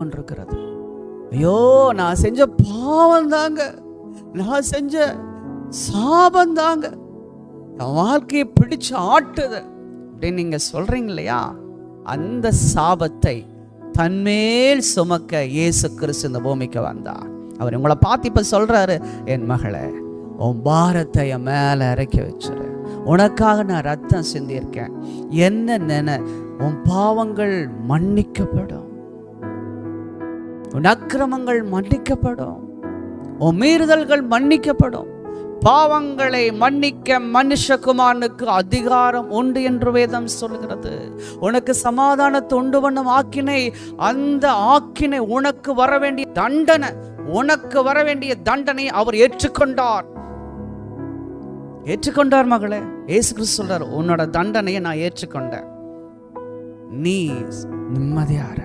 கொண்டிருக்கிறது. ஐயோ, நான் செஞ்ச பாவம் தாங்க, நான் செஞ்ச சாபம் தாங்க என் வாழ்க்கையை பிடிச்சு ஆட்டுது அப்படின்னு நீங்க சொல்றீங்க இல்லையா? அந்த சாபத்தை தன்மேல் சுமக்க இயேசு கிறிஸ்து இந்த பூமிக்கு வந்தார். அவர் உங்களை பார்த்து இப்ப சொல்றாரு, என் மகளே, உன் பாரத்தை என் மேல இறக்கி வச்சிரு, உனக்காக நான் ரத்தம் சிந்தியிருக்கேன், என்ன நினை, உன் பாவங்கள் மன்னிக்கப்படும், உன் அக்கிரமங்கள் மன்னிக்கப்படும், உன் மீறுதல்கள் மன்னிக்கப்படும். பாவங்களை மன்னிக்க மனுஷகுமாரனுக்கு அதிகாரம் உண்டு என்று வேதம் சொல்கிறது. உனக்கு சமாதானத்தை உண்டு பண்ணும் ஆக்கினை, அந்த ஆக்கினை உனக்கு வர வேண்டிய தண்டனை, உனக்கு வர வேண்டிய தண்டனை அவர் ஏற்றுக்கொண்டார். ஏற்றுக்கொண்டார் மகளே. இயேசு கிறிஸ்து சொல்றார், உன்னோட தண்டனையை நான் ஏற்றுக்கொண்டேன், நீ நிம்மதியார.